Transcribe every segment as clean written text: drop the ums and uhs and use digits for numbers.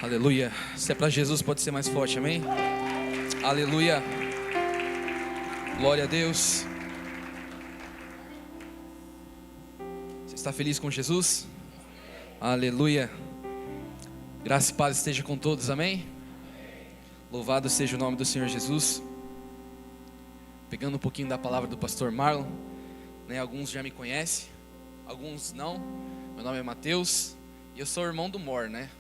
Aleluia. Se é para Jesus, pode ser mais forte, amém? Aleluia. Glória a Deus. Você está feliz com Jesus? Aleluia. Graça e paz esteja com todos, amém? Louvado seja o nome do Senhor Jesus. Pegando um pouquinho da palavra do pastor Marlon, né? Alguns já me conhecem, alguns não. Meu nome é Mateus e eu sou o irmão do Mor, né?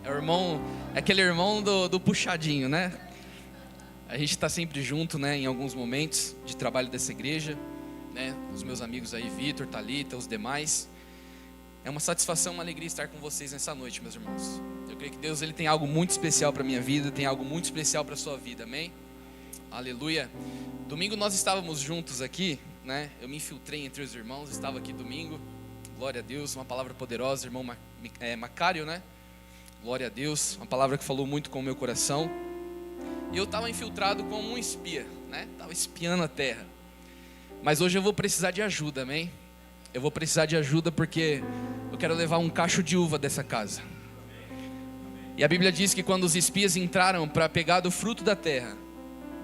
É aquele irmão do puxadinho, né? A gente está sempre junto, né? Em alguns momentos de trabalho dessa igreja, né? Os meus amigos aí, Vitor, Thalita, os demais. É uma satisfação, uma alegria estar com vocês nessa noite, meus irmãos. Eu creio que Deus ele tem algo muito especial para a minha vida, tem algo muito especial para a sua vida, amém? Aleluia. Domingo nós estávamos juntos aqui, né? Eu me infiltrei entre os irmãos, estava aqui domingo. Glória a Deus, uma palavra poderosa, irmão Macário, né? Glória a Deus, uma palavra que falou muito com o meu coração. E eu estava infiltrado como um espia, né? Estava espiando a terra. Mas hoje eu vou precisar de ajuda, amém? Eu vou precisar de ajuda porque eu quero levar um cacho de uva dessa casa. E a Bíblia diz que quando os espias entraram para pegar do fruto da terra,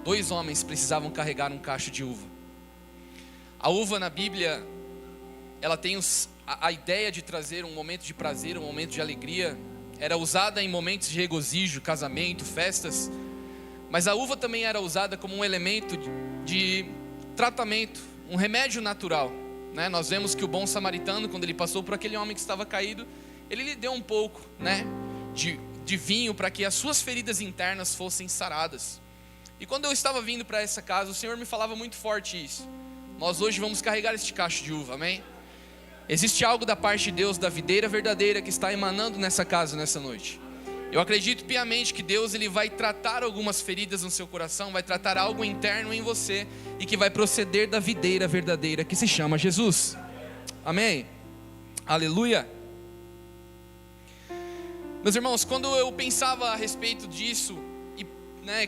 2 homens precisavam carregar um cacho de uva. A uva na Bíblia, ela tem a ideia de trazer um momento de prazer, um momento de alegria. Era usada em momentos de regozijo, casamento, festas. Mas a uva também era usada como um elemento de tratamento, um remédio natural, né? Nós vemos que o bom samaritano, quando ele passou por aquele homem que estava caído, ele lhe deu um pouco, né, de vinho para que as suas feridas internas fossem saradas. E quando eu estava vindo para essa casa, o Senhor me falava muito forte isso. Nós hoje vamos carregar este cacho de uva, amém? Existe algo da parte de Deus, da videira verdadeira, que está emanando nessa casa, nessa noite. Eu acredito piamente que Deus ele vai tratar algumas feridas no seu coração, vai tratar algo interno em você, e que vai proceder da videira verdadeira, que se chama Jesus. Amém? Aleluia. Meus irmãos, quando eu pensava a respeito disso, e né,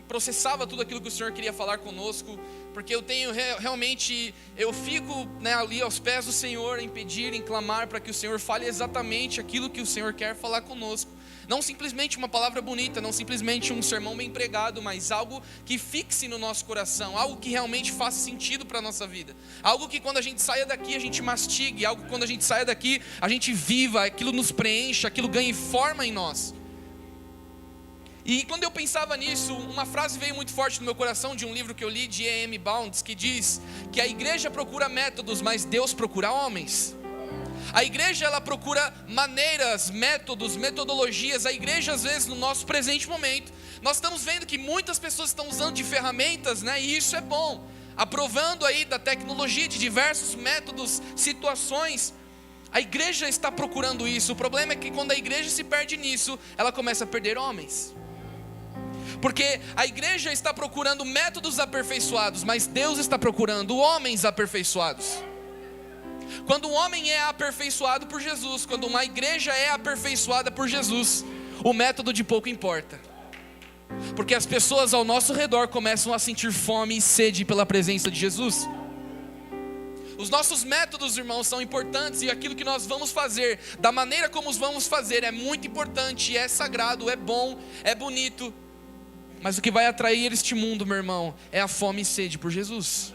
processava tudo aquilo que o Senhor queria falar conosco, porque eu tenho realmente, eu fico, né, ali aos pés do Senhor, em pedir, em clamar para que o Senhor fale exatamente aquilo que o Senhor quer falar conosco. Não simplesmente uma palavra bonita, não simplesmente um sermão bem pregado, mas algo que fixe no nosso coração, algo que realmente faça sentido para a nossa vida, algo que quando a gente saia daqui a gente mastigue, algo que quando a gente saia daqui a gente viva, aquilo nos preencha, aquilo ganhe forma em nós. E quando eu pensava nisso, uma frase veio muito forte no meu coração de um livro que eu li de E.M. Bounds, que diz que a igreja procura métodos, mas Deus procura homens. A igreja ela procura maneiras, métodos, metodologias. A igreja às vezes no nosso presente momento, nós estamos vendo que muitas pessoas estão usando de ferramentas, né? E isso é bom, aprovando aí da tecnologia, de diversos métodos, situações. A igreja está procurando isso. O problema é que quando a igreja se perde nisso, ela começa a perder homens. Porque a igreja está procurando métodos aperfeiçoados, mas Deus está procurando homens aperfeiçoados. Quando um homem é aperfeiçoado por Jesus, quando uma igreja é aperfeiçoada por Jesus, o método de pouco importa. Porque as pessoas ao nosso redor começam a sentir fome e sede pela presença de Jesus. Os nossos métodos, irmãos, são importantes, e aquilo que nós vamos fazer, da maneira como os vamos fazer, é muito importante, é sagrado, é bom, é bonito. Mas o que vai atrair este mundo, meu irmão, é a fome e sede por Jesus.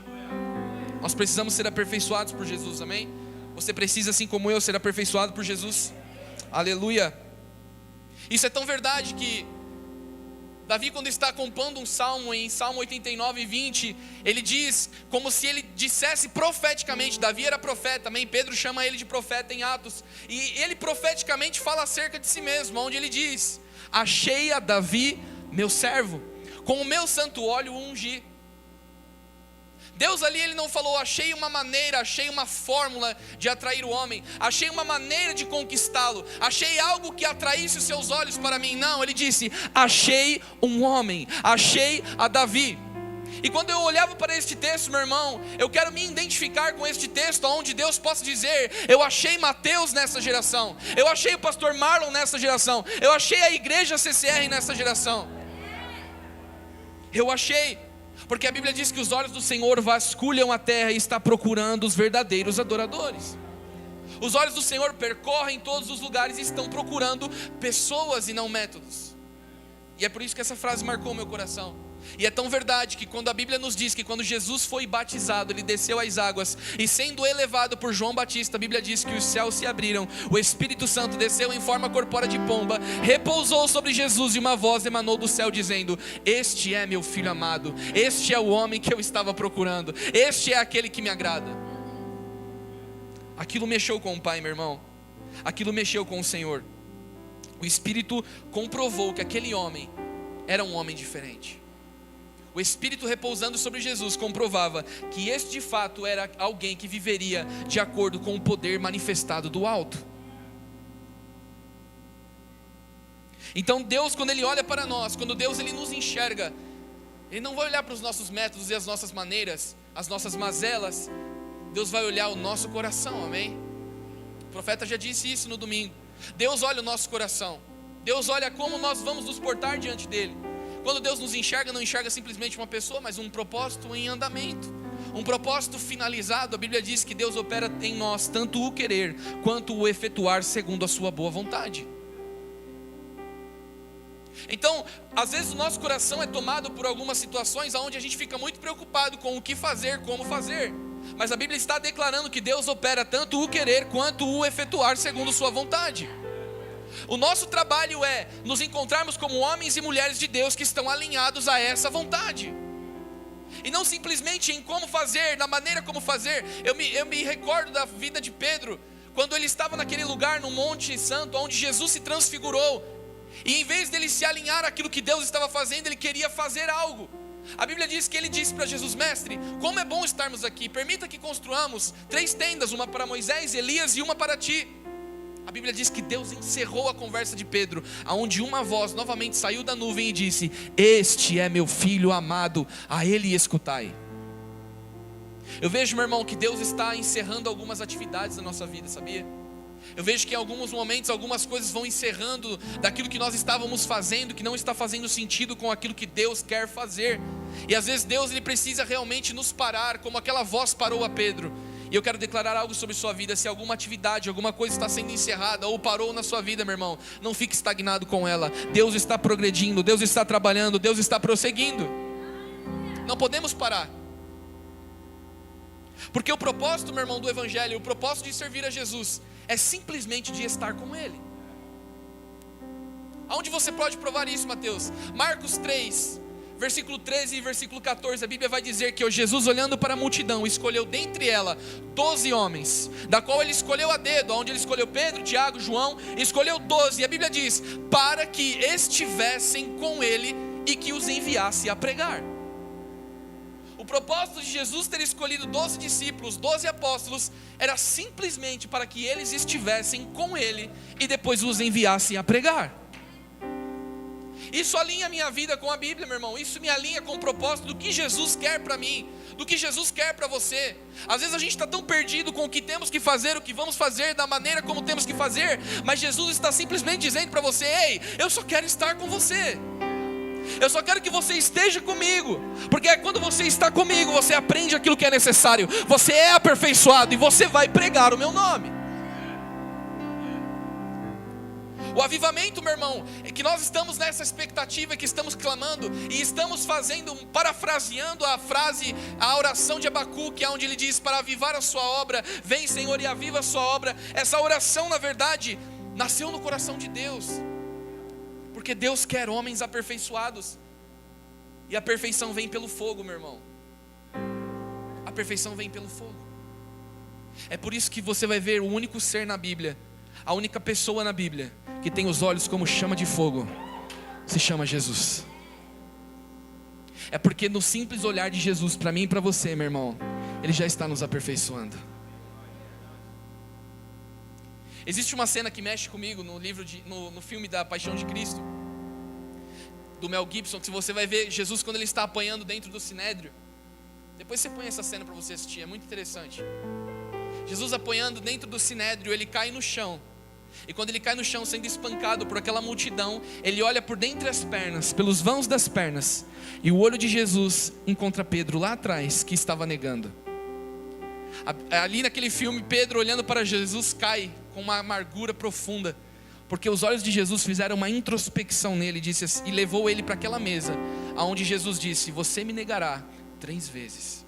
Nós precisamos ser aperfeiçoados por Jesus, amém? Você precisa, assim como eu, ser aperfeiçoado por Jesus. Aleluia. Isso é tão verdade que Davi, quando está compondo um salmo, em Salmo 89, 20, ele diz, como se ele dissesse profeticamente, Davi era profeta, amém? Pedro chama ele de profeta em Atos, e ele profeticamente fala acerca de si mesmo, onde ele diz: achei a Davi, meu servo, com o meu santo óleo o ungi. Deus ali, ele não falou, achei uma maneira, achei uma fórmula de atrair o homem, achei uma maneira de conquistá-lo, achei algo que atraísse os seus olhos para mim. Não, ele disse, achei um homem, achei a Davi. E quando eu olhava para este texto, meu irmão, eu quero me identificar com este texto, onde Deus possa dizer, eu achei Mateus nessa geração, eu achei o pastor Marlon nessa geração, eu achei a igreja CCR nessa geração. Eu achei. Porque a Bíblia diz que os olhos do Senhor vasculham a terra e está procurando os verdadeiros adoradores. Os olhos do Senhor percorrem todos os lugares e estão procurando pessoas e não métodos. E é por isso que essa frase marcou meu coração. E é tão verdade que quando a Bíblia nos diz que quando Jesus foi batizado, ele desceu às águas, e sendo elevado por João Batista, a Bíblia diz que os céus se abriram, o Espírito Santo desceu em forma corpórea de pomba, repousou sobre Jesus, e uma voz emanou do céu dizendo: este é meu filho amado, este é o homem que eu estava procurando, este é aquele que me agrada. Aquilo mexeu com o Pai, meu irmão. Aquilo mexeu com o Senhor. O Espírito comprovou que aquele homem era um homem diferente. O Espírito repousando sobre Jesus comprovava que este de fato era alguém que viveria de acordo com o poder manifestado do alto. Então Deus, quando Ele olha para nós, quando Deus Ele nos enxerga, Ele não vai olhar para os nossos métodos e as nossas maneiras, as nossas mazelas. Deus vai olhar o nosso coração, amém? O profeta já disse isso no domingo. Deus olha o nosso coração. Deus olha como nós vamos nos portar diante dEle. Quando Deus nos enxerga, não enxerga simplesmente uma pessoa, mas um propósito em andamento, um propósito finalizado. A Bíblia diz que Deus opera em nós tanto o querer, quanto o efetuar segundo a sua boa vontade. Então, às vezes o nosso coração é tomado por algumas situações onde a gente fica muito preocupado com o que fazer, como fazer. Mas a Bíblia está declarando que Deus opera tanto o querer, quanto o efetuar segundo a sua vontade. O nosso trabalho é nos encontrarmos como homens e mulheres de Deus que estão alinhados a essa vontade, e não simplesmente em como fazer, na maneira como fazer. Eu me recordo da vida de Pedro, quando ele estava naquele lugar no Monte Santo, onde Jesus se transfigurou, e em vez dele se alinhar àquilo que Deus estava fazendo, ele queria fazer algo. A Bíblia diz que ele disse para Jesus: mestre, como é bom estarmos aqui, permita que construamos 3 tendas, uma para Moisés, Elias e uma para ti. A Bíblia diz que Deus encerrou a conversa de Pedro, aonde uma voz novamente saiu da nuvem e disse: este é meu filho amado, a ele escutai. Eu vejo, meu irmão, que Deus está encerrando algumas atividades da nossa vida, sabia? Eu vejo que em alguns momentos algumas coisas vão encerrando daquilo que nós estávamos fazendo, que não está fazendo sentido com aquilo que Deus quer fazer. E às vezes Deus Ele precisa realmente nos parar, como aquela voz parou a Pedro. E eu quero declarar algo sobre sua vida. Se alguma atividade, alguma coisa está sendo encerrada ou parou na sua vida, meu irmão, não fique estagnado com ela. Deus está progredindo, Deus está trabalhando, Deus está prosseguindo. Não podemos parar. Porque o propósito, meu irmão, do Evangelho, o propósito de servir a Jesus é simplesmente de estar com Ele. Aonde você pode provar isso, Mateus? Marcos 3, versículo 13 e versículo 14, a Bíblia vai dizer que Jesus, olhando para a multidão, escolheu dentre ela 12 homens, da qual Ele escolheu a dedo, onde Ele escolheu Pedro, Tiago, João, escolheu 12, e a Bíblia diz, para que estivessem com Ele e que os enviasse a pregar. O propósito de Jesus ter escolhido 12 discípulos, 12 apóstolos, era simplesmente para que eles estivessem com Ele e depois os enviassem a pregar. Isso alinha a minha vida com a Bíblia, meu irmão. Isso me alinha com o propósito do que Jesus quer para mim, do que Jesus quer para você. Às vezes a gente está tão perdido com o que temos que fazer, o que vamos fazer, da maneira como temos que fazer, mas Jesus está simplesmente dizendo para você: ei, eu só quero estar com você. Eu só quero que você esteja comigo, porque é quando você está comigo, você aprende aquilo que é necessário, você é aperfeiçoado e você vai pregar o meu nome. O avivamento, meu irmão, é que nós estamos nessa expectativa, que estamos clamando e estamos fazendo, parafraseando a frase, a oração de Abacuque, onde ele diz: para avivar a sua obra, vem Senhor e aviva a sua obra. Essa oração, na verdade, nasceu no coração de Deus, porque Deus quer homens aperfeiçoados, e a perfeição vem pelo fogo, meu irmão. A perfeição vem pelo fogo. É por isso que você vai ver o único ser na Bíblia, a única pessoa na Bíblia que tem os olhos como chama de fogo, se chama Jesus. É porque no simples olhar de Jesus para mim e para você, meu irmão, Ele já está nos aperfeiçoando. Existe uma cena que mexe comigo no filme da Paixão de Cristo, do Mel Gibson, que você vai ver Jesus quando Ele está apanhando dentro do Sinédrio. Depois você põe essa cena para você assistir, é muito interessante. Jesus apanhando dentro do Sinédrio, Ele cai no chão. E quando Ele cai no chão, sendo espancado por aquela multidão, Ele olha por dentre as pernas, pelos vãos das pernas, e o olho de Jesus encontra Pedro lá atrás, que estava negando. Ali naquele filme, Pedro olhando para Jesus cai com uma amargura profunda, porque os olhos de Jesus fizeram uma introspecção nele e levou ele para aquela mesa, aonde Jesus disse: você me negará 3 vezes.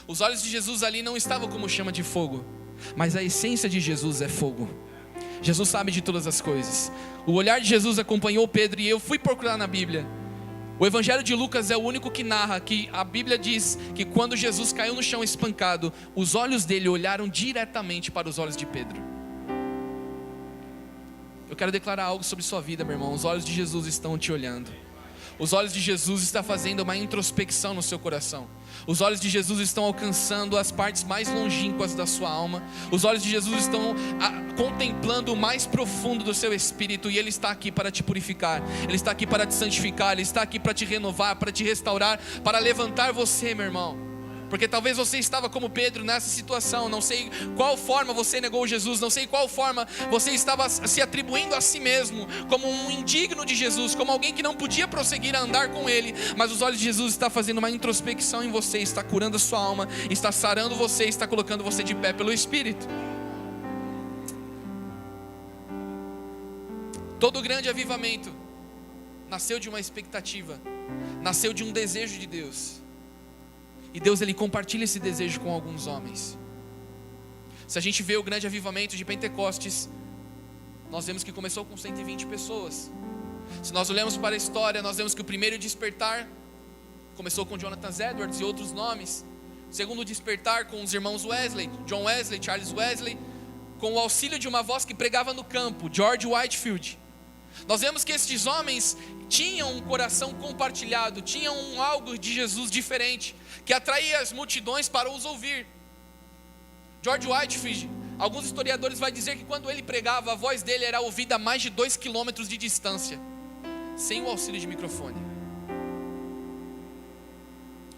Os olhos de Jesus ali não estavam como chama de fogo, mas a essência de Jesus é fogo. Jesus sabe de todas as coisas. O olhar de Jesus acompanhou Pedro, e eu fui procurar na Bíblia. O Evangelho de Lucas é o único que narra que a Bíblia diz que quando Jesus caiu no chão espancado, os olhos dele olharam diretamente para os olhos de Pedro. Eu quero declarar algo sobre sua vida, meu irmão. Os olhos de Jesus estão te olhando. Os olhos de Jesus estão fazendo uma introspecção no seu coração. Os olhos de Jesus estão alcançando as partes mais longínquas da sua alma. Os olhos de Jesus estão contemplando o mais profundo do seu espírito. E Ele está aqui para te purificar. Ele está aqui para te santificar. Ele está aqui para te renovar, para te restaurar, para levantar você, meu irmão. Porque talvez você estava como Pedro nessa situação. Não sei qual forma você negou Jesus. Não sei qual forma você estava se atribuindo a si mesmo como um indigno de Jesus, como alguém que não podia prosseguir a andar com Ele. Mas os olhos de Jesus estão fazendo uma introspecção em você, está curando a sua alma, está sarando você, está colocando você de pé pelo Espírito. Todo grande avivamento nasceu de uma expectativa, nasceu de um desejo de Deus. E Deus, Ele compartilha esse desejo com alguns homens. Se a gente vê o grande avivamento de Pentecostes, nós vemos que começou com 120 pessoas. Se nós olhamos para a história, nós vemos que o primeiro despertar começou com Jonathan Edwards e outros nomes. O segundo despertar com os irmãos Wesley, John Wesley, Charles Wesley, com o auxílio de uma voz que pregava no campo, George Whitefield. Nós vemos que estes homens tinham um coração compartilhado, tinham algo de Jesus diferente, que atraía as multidões para os ouvir. George Whitefield, alguns historiadores vão dizer que quando ele pregava, a voz dele era ouvida a mais de 2 quilômetros de distância, sem o auxílio de microfone.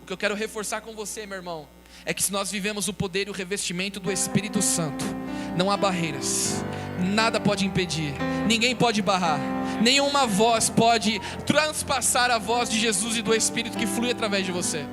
O que eu quero reforçar com você, meu irmão, é que se nós vivemos o poder e o revestimento do Espírito Santo, não há barreiras, nada pode impedir, ninguém pode barrar, nenhuma voz pode transpassar a voz de Jesus e do Espírito que flui através de você.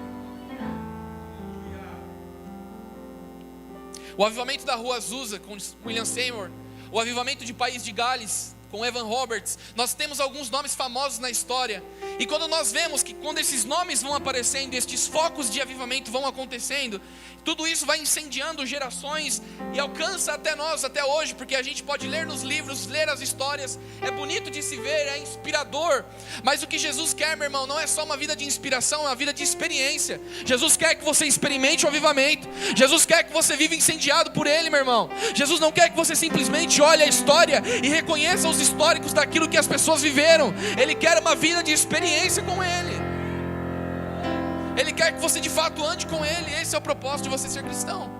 O avivamento da Rua Azusa com William Seymour, o avivamento de País de Gales com Evan Roberts, nós temos alguns nomes famosos na história. E quando nós vemos que quando esses nomes vão aparecendo, estes focos de avivamento vão acontecendo, tudo isso vai incendiando gerações e alcança até nós, até hoje, porque a gente pode ler nos livros, ler as histórias, é bonito de se ver, é inspirador. Mas o que Jesus quer, meu irmão, não é só uma vida de inspiração, é uma vida de experiência. Jesus quer que você experimente o avivamento. Jesus quer que você viva incendiado por Ele, meu irmão. Jesus não quer que você simplesmente olhe a história e reconheça os históricos daquilo que as pessoas viveram. Ele quer uma vida de experiência com Ele. Ele quer que você de fato ande com Ele. Esse é o propósito de você ser cristão.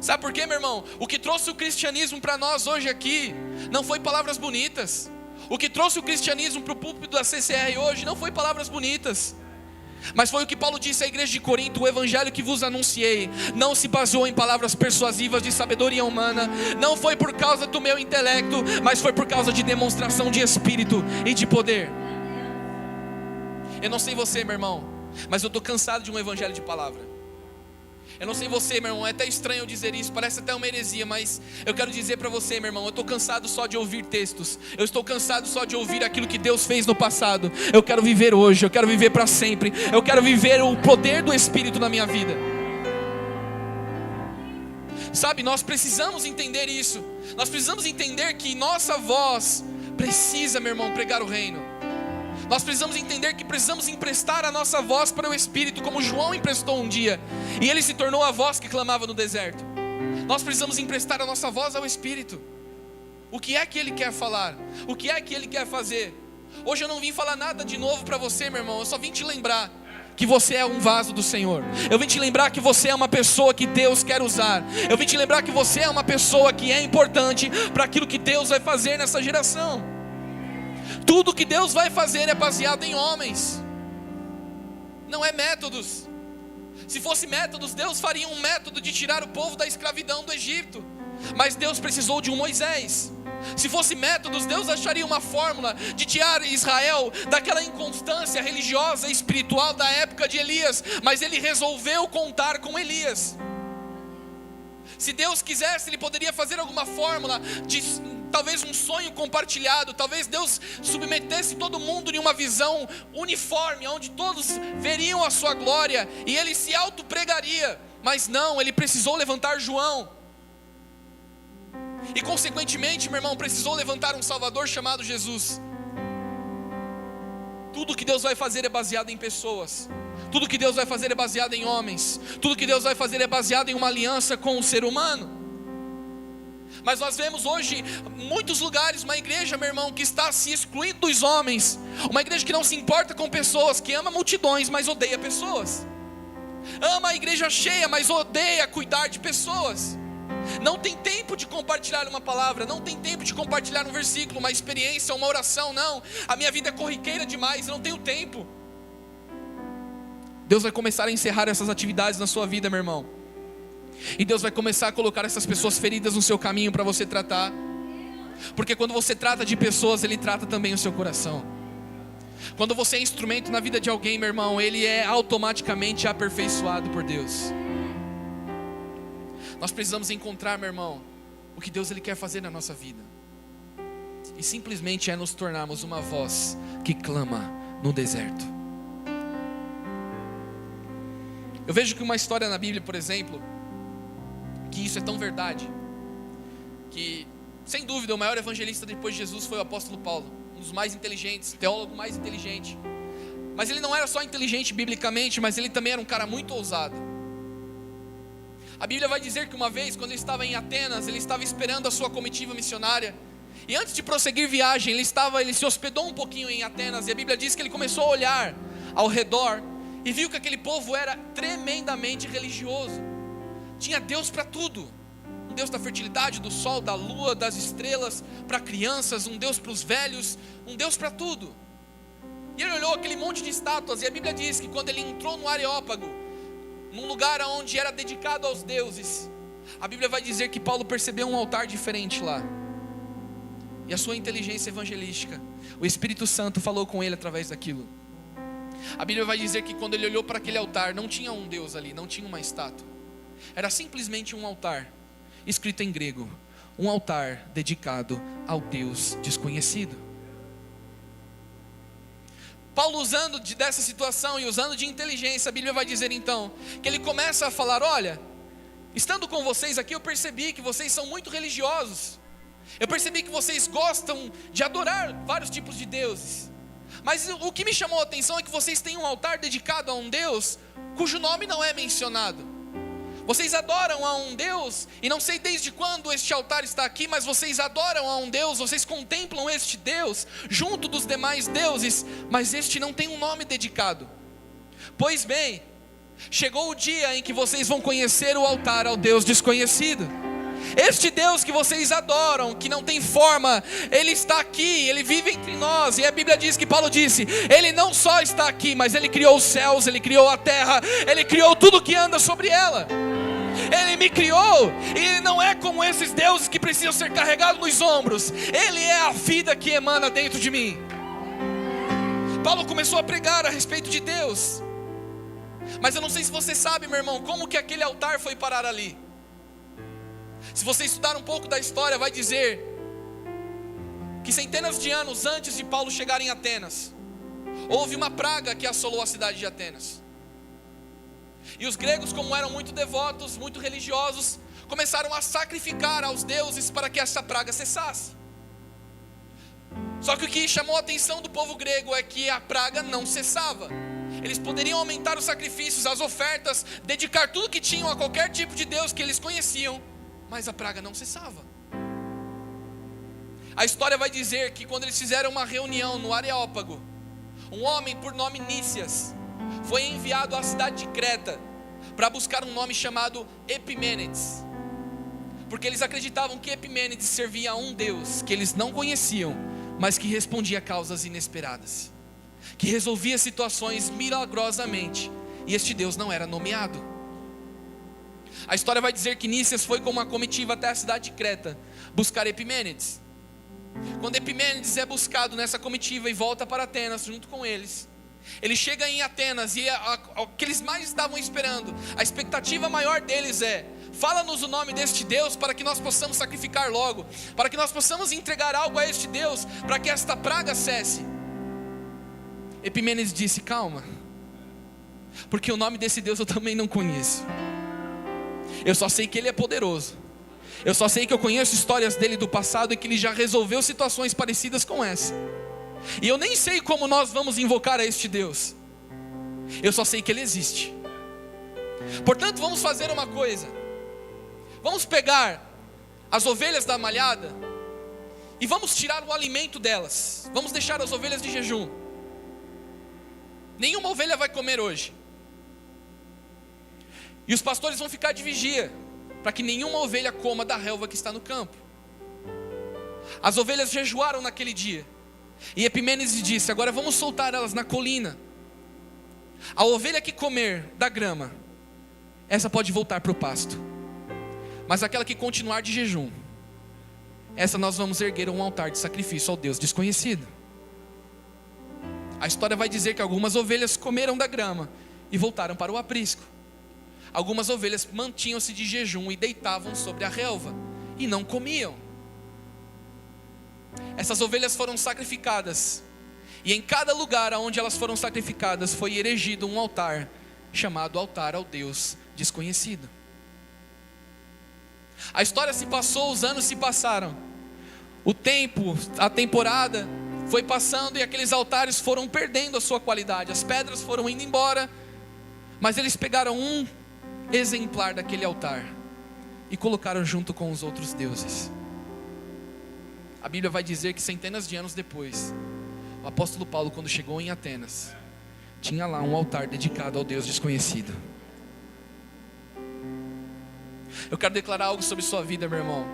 Sabe por quê, meu irmão? O que trouxe o cristianismo para nós hoje aqui não foi palavras bonitas. O que trouxe o cristianismo para o púlpito da CCR hoje não foi palavras bonitas, mas foi o que Paulo disse à igreja de Corinto: o evangelho que vos anunciei não se baseou em palavras persuasivas de sabedoria humana, não foi por causa do meu intelecto, mas foi por causa de demonstração de espírito e de poder. Eu não sei você, meu irmão, mas eu estou cansado de um evangelho de palavra. Eu não sei você, meu irmão, é até estranho eu dizer isso, parece até uma heresia, mas eu quero dizer para você, meu irmão, eu estou cansado só de ouvir textos. Eu estou cansado só de ouvir aquilo que Deus fez no passado. Eu quero viver hoje, eu quero viver para sempre. Eu quero viver o poder do Espírito na minha vida. Sabe, nós precisamos entender isso. Nós precisamos entender que nossa voz precisa, meu irmão, pregar o reino. Nós precisamos entender que precisamos emprestar a nossa voz para o Espírito, como João emprestou um dia, e ele se tornou a voz que clamava no deserto. Nós precisamos emprestar a nossa voz ao Espírito. O que é que Ele quer falar? O que é que Ele quer fazer? Hoje eu não vim falar nada de novo para você, meu irmão. Eu só vim te lembrar que você é um vaso do Senhor. Eu vim te lembrar que você é uma pessoa que Deus quer usar. Eu vim te lembrar que você é uma pessoa que é importante para aquilo que Deus vai fazer nessa geração. Tudo que Deus vai fazer é baseado em homens, não é métodos. Se fosse métodos, Deus faria um método de tirar o povo da escravidão do Egito. Mas Deus precisou de um Moisés. Se fosse métodos, Deus acharia uma fórmula de tirar Israel daquela inconstância religiosa e espiritual da época de Elias. Mas Ele resolveu contar com Elias. Se Deus quisesse, Ele poderia fazer alguma fórmula de talvez um sonho compartilhado. Talvez Deus submetesse todo mundo em uma visão uniforme, onde todos veriam a sua glória e Ele se autopregaria. Mas não, Ele precisou levantar João. E consequentemente, meu irmão, precisou levantar um Salvador chamado Jesus. Tudo que Deus vai fazer é baseado em pessoas. Tudo que Deus vai fazer é baseado em homens. Tudo que Deus vai fazer é baseado em uma aliança com o ser humano. Mas nós vemos hoje muitos lugares, uma igreja, meu irmão, que está se excluindo dos homens. Uma igreja que não se importa com pessoas, que ama multidões, mas odeia pessoas. Ama a igreja cheia, mas odeia cuidar de pessoas. Não tem tempo de compartilhar uma palavra, não tem tempo de compartilhar um versículo, uma experiência, uma oração, não. A minha vida é corriqueira demais, eu não tenho tempo. Deus vai começar a encerrar essas atividades na sua vida, meu irmão. E Deus vai começar a colocar essas pessoas feridas no seu caminho para você tratar. Porque quando você trata de pessoas, Ele trata também o seu coração. Quando você é instrumento na vida de alguém, meu irmão, ele é automaticamente aperfeiçoado por Deus. Nós precisamos encontrar, meu irmão, o que Deus Ele quer fazer na nossa vida. E simplesmente é nos tornarmos uma voz que clama no deserto. Eu vejo que uma história na Bíblia, por exemplo, que isso é tão verdade, que sem dúvida o maior evangelista depois de Jesus foi o apóstolo Paulo, um dos mais inteligentes, teólogo mais inteligente. Mas ele não era só inteligente biblicamente, mas ele também era um cara muito ousado. A Bíblia vai dizer que uma vez, quando ele estava em Atenas, ele estava esperando a sua comitiva missionária. E antes de prosseguir viagem, ele se hospedou um pouquinho em Atenas. E a Bíblia diz que ele começou a olhar ao redor e viu que aquele povo era tremendamente religioso. Tinha Deus para tudo. Um Deus da fertilidade, do sol, da lua, das estrelas, para crianças, um Deus para os velhos, um Deus para tudo. E ele olhou aquele monte de estátuas, e a Bíblia diz que quando ele entrou no Areópago, num lugar onde era dedicado aos deuses, a Bíblia vai dizer que Paulo percebeu um altar diferente lá. E a sua inteligência evangelística, o Espírito Santo falou com ele através daquilo. A Bíblia vai dizer que quando ele olhou para aquele altar, não tinha um Deus ali, não tinha uma estátua. Era simplesmente um altar, escrito em grego, um altar dedicado ao Deus desconhecido. Paulo, usando dessa situação e usando de inteligência, a Bíblia vai dizer então, que ele começa a falar: olha, estando com vocês aqui, eu percebi que vocês são muito religiosos. Eu percebi que vocês gostam de adorar vários tipos de deuses. Mas o que me chamou a atenção é que vocês têm um altar dedicado a um Deus cujo nome não é mencionado. Vocês adoram a um Deus, e não sei desde quando este altar está aqui, mas vocês adoram a um Deus, vocês contemplam este Deus junto dos demais deuses, mas este não tem um nome dedicado. Pois bem, chegou o dia em que vocês vão conhecer o altar ao Deus desconhecido. Este Deus que vocês adoram, que não tem forma, Ele está aqui, Ele vive entre nós. E a Bíblia diz que Paulo disse, Ele não só está aqui, mas Ele criou os céus, Ele criou a terra, Ele criou tudo que anda sobre ela. Ele me criou, e não é como esses deuses que precisam ser carregados nos ombros. Ele é a vida que emana dentro de mim. Paulo começou a pregar a respeito de Deus. Mas eu não sei se você sabe, meu irmão, como que aquele altar foi parar ali. Se você estudar um pouco da história, vai dizer que centenas de anos antes de Paulo chegar em Atenas, houve uma praga que assolou a cidade de Atenas. E os gregos, como eram muito devotos, muito religiosos, começaram a sacrificar aos deuses para que essa praga cessasse. Só que o que chamou a atenção do povo grego é que a praga não cessava. Eles poderiam aumentar os sacrifícios, as ofertas, dedicar tudo que tinham a qualquer tipo de Deus que eles conheciam, mas a praga não cessava. A história vai dizer que quando eles fizeram uma reunião no Areópago, um homem por nome Nícias foi enviado à cidade de Creta para buscar um nome chamado Epimênides, porque eles acreditavam que Epimênides servia a um Deus que eles não conheciam, mas que respondia a causas inesperadas, que resolvia situações milagrosamente, e este Deus não era nomeado. A história vai dizer que Nícias foi com uma comitiva até a cidade de Creta buscar Epimênides. Quando Epimênides é buscado nessa comitiva e volta para Atenas junto com eles, ele chega em Atenas e o que eles mais estavam esperando, a expectativa maior deles é: fala-nos o nome deste Deus para que nós possamos sacrificar logo, para que nós possamos entregar algo a este Deus, para que esta praga cesse. Epimênides disse: calma, porque o nome desse Deus eu também não conheço. Eu só sei que Ele é poderoso. Eu só sei que eu conheço histórias dele do passado e que Ele já resolveu situações parecidas com essa. E eu nem sei como nós vamos invocar a este Deus. Eu só sei que Ele existe. Portanto, vamos fazer uma coisa. Vamos pegar as ovelhas da malhada e vamos tirar o alimento delas. Vamos deixar as ovelhas de jejum. Nenhuma ovelha vai comer hoje. E os pastores vão ficar de vigia, para que nenhuma ovelha coma da relva que está no campo. As ovelhas jejuaram naquele dia. E Epimênides disse: agora vamos soltar elas na colina. A ovelha que comer da grama, essa pode voltar para o pasto. Mas aquela que continuar de jejum, essa nós vamos erguer um altar de sacrifício ao Deus desconhecido. A história vai dizer que algumas ovelhas comeram da grama e voltaram para o aprisco. Algumas ovelhas mantinham-se de jejum e deitavam sobre a relva e não comiam. Essas ovelhas foram sacrificadas, e em cada lugar onde elas foram sacrificadas foi erigido um altar, chamado altar ao Deus desconhecido. A história se passou, os anos se passaram, o tempo, a temporada foi passando e aqueles altares foram perdendo a sua qualidade, as pedras foram indo embora, mas eles pegaram um exemplar daquele altar e colocaram junto com os outros deuses. A Bíblia vai dizer que centenas de anos depois, o apóstolo Paulo, quando chegou em Atenas, tinha lá um altar dedicado ao Deus desconhecido. Eu quero declarar algo sobre sua vida, meu irmão.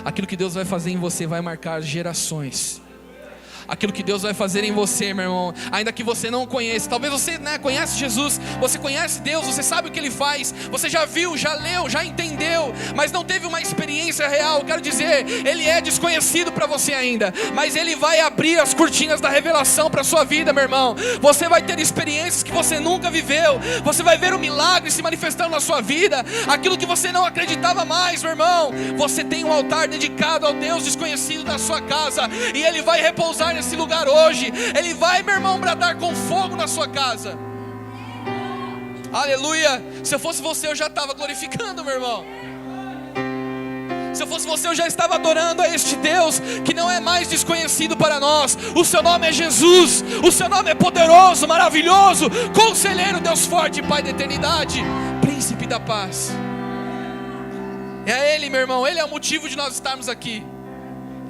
Aquilo que Deus vai fazer em você vai marcar gerações. Aquilo que Deus vai fazer em você, meu irmão, ainda que você não conheça, talvez você conhece Jesus, você conhece Deus, você sabe o que Ele faz, você já viu, já leu, já entendeu, mas não teve uma experiência real. Eu quero dizer, Ele é desconhecido para você ainda, mas Ele vai abrir as cortinas da revelação para a sua vida, meu irmão. Você vai ter experiências que você nunca viveu, você vai ver o milagre se manifestando na sua vida, aquilo que você não acreditava mais, meu irmão. Você tem um altar dedicado ao Deus desconhecido na sua casa, e Ele vai repousar nesse lugar hoje. Ele vai, meu irmão, bradar com fogo na sua casa. Aleluia. Se eu fosse você, eu já estava glorificando, meu irmão. Se eu fosse você, eu já estava adorando a este Deus que não é mais desconhecido para nós. O seu nome é Jesus. O seu nome é poderoso, maravilhoso, Conselheiro, Deus forte, Pai da eternidade, Príncipe da paz. É Ele, meu irmão. Ele é o motivo de nós estarmos aqui.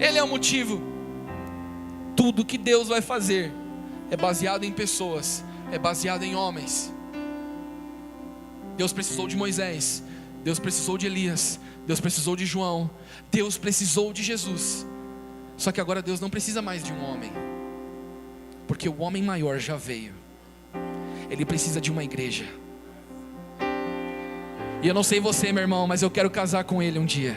Ele é o motivo. Tudo que Deus vai fazer é baseado em pessoas, é baseado em homens. Deus precisou de Moisés, Deus precisou de Elias, Deus precisou de João, Deus precisou de Jesus. Só que agora Deus não precisa mais de um homem, porque o homem maior já veio. Ele precisa de uma igreja. E eu não sei você, meu irmão, mas eu quero casar com Ele um dia.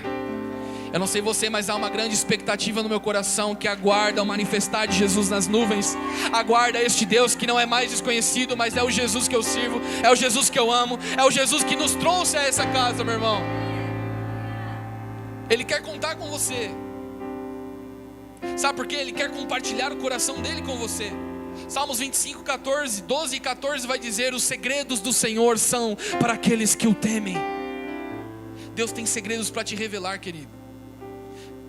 Eu não sei você, mas há uma grande expectativa no meu coração que aguarda o manifestar de Jesus nas nuvens. Aguarda este Deus que não é mais desconhecido, mas é o Jesus que eu sirvo, é o Jesus que eu amo, é o Jesus que nos trouxe a essa casa, meu irmão. Ele quer contar com você. Sabe por quê? Ele quer compartilhar o coração dele com você. Salmos 25, 12 e 14 vai dizer: os segredos do Senhor são para aqueles que o temem. Deus tem segredos para te revelar, querido.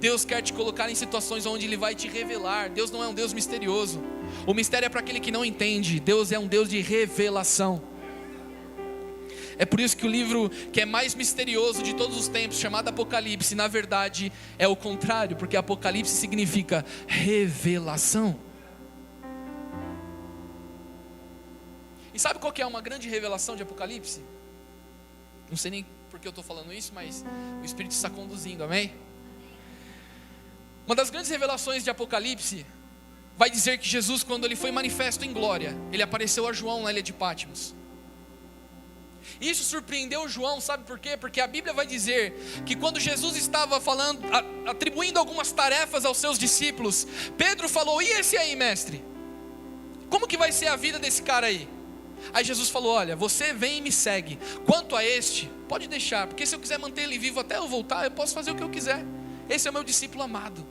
Deus quer te colocar em situações onde Ele vai te revelar. Deus não é um Deus misterioso. O mistério é para aquele que não entende. Deus é um Deus de revelação. É por isso que o livro que é mais misterioso de todos os tempos, chamado Apocalipse, na verdade é o contrário, porque Apocalipse significa revelação. E sabe qual que é uma grande revelação de Apocalipse? Não sei nem por que eu estou falando isso, mas o Espírito está conduzindo, amém? Uma das grandes revelações de Apocalipse vai dizer que Jesus, quando Ele foi manifesto em glória, Ele apareceu a João na ilha de Patmos. Isso surpreendeu João, sabe por quê? Porque a Bíblia vai dizer que quando Jesus estava falando, atribuindo algumas tarefas aos seus discípulos, Pedro falou: e esse aí, mestre? Como que vai ser a vida desse cara aí? Aí Jesus falou: olha, você vem e me segue. Quanto a este, pode deixar, porque se eu quiser manter ele vivo até eu voltar, eu posso fazer o que eu quiser. Esse é o meu discípulo amado.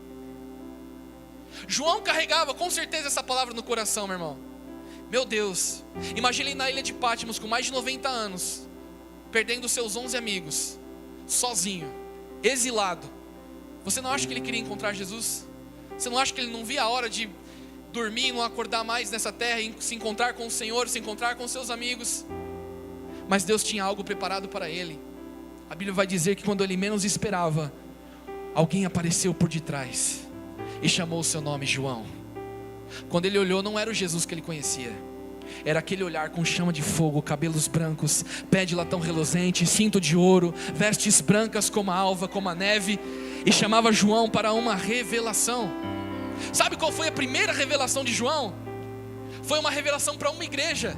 João carregava com certeza essa palavra no coração, meu irmão. Meu Deus, imagine ele na ilha de Patmos com mais de 90 anos, perdendo seus 11 amigos, sozinho, exilado. Você não acha que ele queria encontrar Jesus? Você não acha que ele não via a hora de dormir, não acordar mais nessa terra, e se encontrar com o Senhor, se encontrar com seus amigos? Mas Deus tinha algo preparado para ele. A Bíblia vai dizer que quando ele menos esperava, alguém apareceu por detrás e chamou o seu nome João. Quando ele olhou, não era o Jesus que ele conhecia. Era aquele olhar com chama de fogo, cabelos brancos, pé de latão reluzente, cinto de ouro, vestes brancas como a alva, como a neve. E chamava João para uma revelação. Sabe qual foi a primeira revelação de João? Foi uma revelação para uma igreja.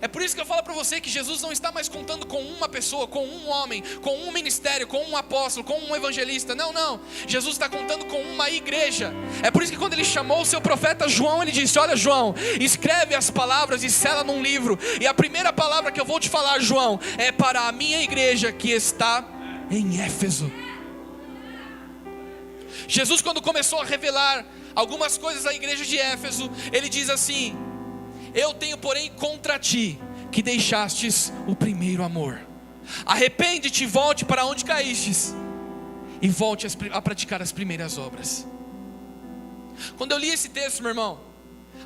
É por isso que eu falo para você que Jesus não está mais contando com uma pessoa, com um homem, com um ministério, com um apóstolo, com um evangelista. Não, não. Jesus está contando com uma igreja. É por isso que quando ele chamou o seu profeta João, ele disse: olha, João, escreve as palavras e sela num livro. E a primeira palavra que eu vou te falar, João, é para a minha igreja que está em Éfeso. Jesus, quando começou a revelar algumas coisas à igreja de Éfeso, ele diz assim: eu tenho porém contra ti, que deixastes o primeiro amor. Arrepende-te, volte para onde caístes, e volte a praticar as primeiras obras. Quando eu li esse texto, meu irmão,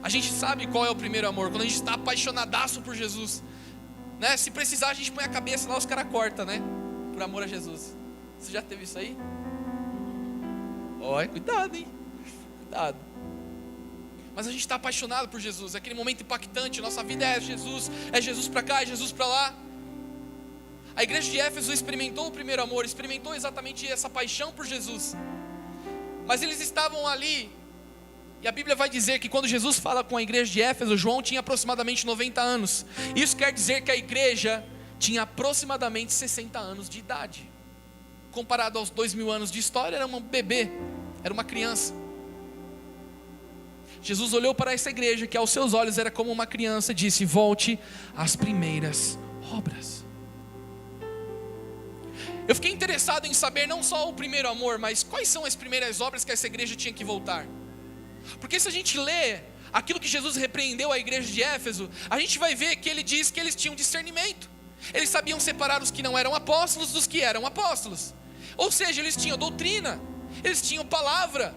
a gente sabe qual é o primeiro amor. Quando a gente está apaixonadaço por Jesus, né? Se precisar a gente põe a cabeça lá, os caras cortam, né? Por amor a Jesus. Você já teve isso aí? Olha, cuidado, hein? Cuidado. Mas a gente está apaixonado por Jesus, é aquele momento impactante. Nossa vida é Jesus para cá, é Jesus para lá. A igreja de Éfeso experimentou o primeiro amor, experimentou exatamente essa paixão por Jesus. Mas eles estavam ali, e a Bíblia vai dizer que quando Jesus fala com a igreja de Éfeso, João tinha aproximadamente 90 anos. Isso quer dizer que a igreja tinha aproximadamente 60 anos de idade. Comparado aos 2000 anos de história, era um bebê, era uma criança. Jesus olhou para essa igreja, que aos seus olhos era como uma criança, e disse: volte às primeiras obras. Eu fiquei interessado em saber não só o primeiro amor, mas quais são as primeiras obras que essa igreja tinha que voltar. Porque se a gente lê aquilo que Jesus repreendeu à igreja de Éfeso, a gente vai ver que ele diz que eles tinham discernimento. Eles sabiam separar os que não eram apóstolos dos que eram apóstolos. Ou seja, eles tinham doutrina, eles tinham palavra.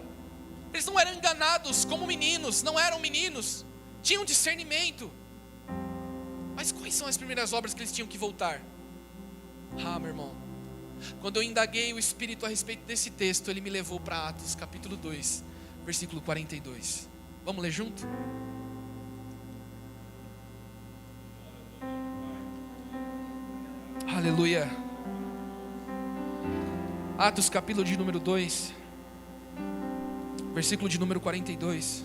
Eles não eram enganados como meninos, não eram meninos, tinham discernimento. Mas quais são as primeiras obras que eles tinham que voltar? Ah, meu irmão, quando eu indaguei o Espírito a respeito desse texto, ele me levou para Atos capítulo 2, versículo 42. Vamos ler junto? Aleluia. Atos capítulo de número 2, versículo de número 42.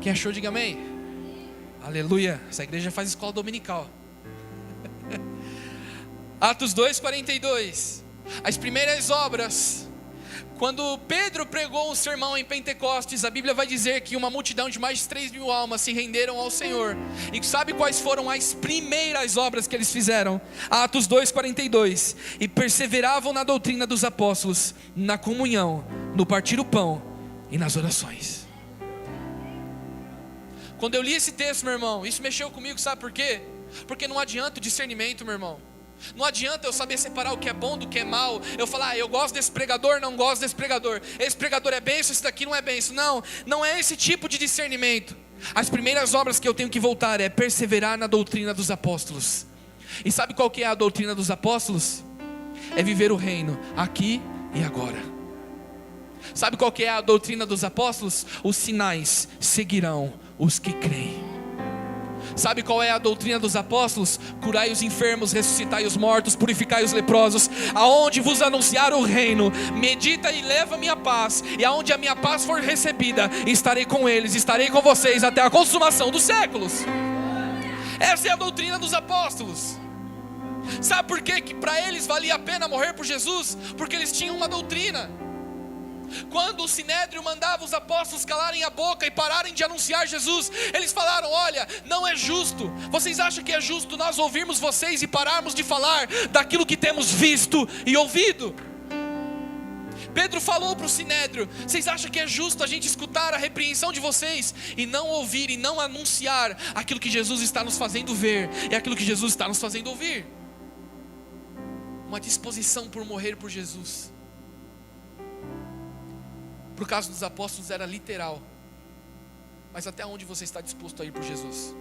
Quem achou, diga amém. Aleluia. Essa igreja faz escola dominical. Atos 2:42. As primeiras obras. Quando Pedro pregou um sermão em Pentecostes, a Bíblia vai dizer que uma multidão de mais de 3.000 almas se renderam ao Senhor. E sabe quais foram as primeiras obras que eles fizeram? Atos 2:42. E perseveravam na doutrina dos apóstolos, na comunhão, no partir o pão e nas orações. Quando eu li esse texto, meu irmão, isso mexeu comigo, sabe por quê? Porque não adianta o discernimento, meu irmão. Não adianta eu saber separar o que é bom do que é mal. Eu falar, eu gosto desse pregador, não gosto desse pregador. Esse pregador é benção, esse daqui não é benção. Não, não é esse tipo de discernimento. As primeiras obras que eu tenho que voltar é perseverar na doutrina dos apóstolos. E sabe qual que é a doutrina dos apóstolos? É viver o reino aqui e agora. Sabe qual que é a doutrina dos apóstolos? Os sinais seguirão os que creem. Sabe qual é a doutrina dos apóstolos? Curai os enfermos, ressuscitai os mortos, purificai os leprosos. Aonde vos anunciar o reino, medita e leva a minha paz. E aonde a minha paz for recebida, estarei com eles, estarei com vocês até a consumação dos séculos. Essa é a doutrina dos apóstolos. Sabe por quê? Que para eles valia a pena morrer por Jesus? Porque eles tinham uma doutrina. Quando o Sinédrio mandava os apóstolos calarem a boca e pararem de anunciar Jesus, eles falaram: olha, não é justo. Vocês acham que é justo nós ouvirmos vocês e pararmos de falar daquilo que temos visto e ouvido? Pedro falou para o Sinédrio: vocês acham que é justo a gente escutar a repreensão de vocês e não ouvir e não anunciar aquilo que Jesus está nos fazendo ver e aquilo que Jesus está nos fazendo ouvir? Uma disposição por morrer por Jesus. Para o caso dos apóstolos era literal. Mas até onde você está disposto a ir por Jesus?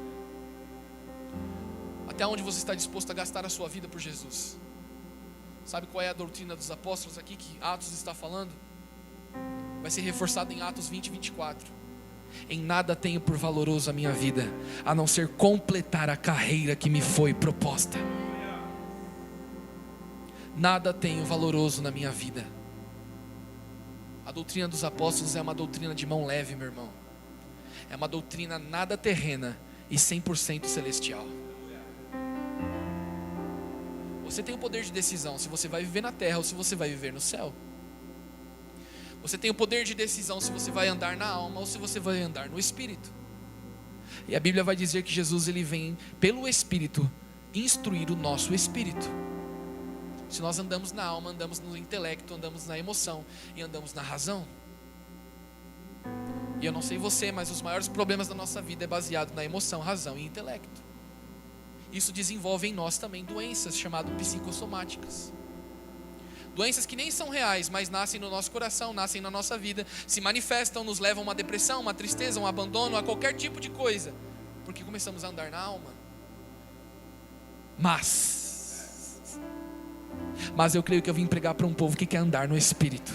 Até onde você está disposto a gastar a sua vida por Jesus? Sabe qual é a doutrina dos apóstolos aqui que Atos está falando? Vai ser reforçado em Atos 20 e 24. Em nada tenho por valoroso a minha vida, a não ser completar a carreira que me foi proposta. Nada tenho valoroso na minha vida. A doutrina dos apóstolos é uma doutrina de mão leve, meu irmão. É uma doutrina nada terrena e 100% celestial. Você tem o poder de decisão se você vai viver na terra ou se você vai viver no céu. Você tem o poder de decisão se você vai andar na alma ou se você vai andar no espírito. E a Bíblia vai dizer que Jesus ele vem pelo espírito instruir o nosso espírito. Se nós andamos na alma, andamos no intelecto, andamos na emoção e andamos na razão. E eu não sei você, mas os maiores problemas da nossa vida é baseado na emoção, razão e intelecto. Isso desenvolve em nós também doenças chamadas psicossomáticas. Doenças que nem são reais, mas nascem no nosso coração, nascem na nossa vida, se manifestam, nos levam a uma depressão, uma tristeza, um abandono, a qualquer tipo de coisa, porque começamos a andar na alma. Mas eu creio que eu vim pregar para um povo que quer andar no Espírito.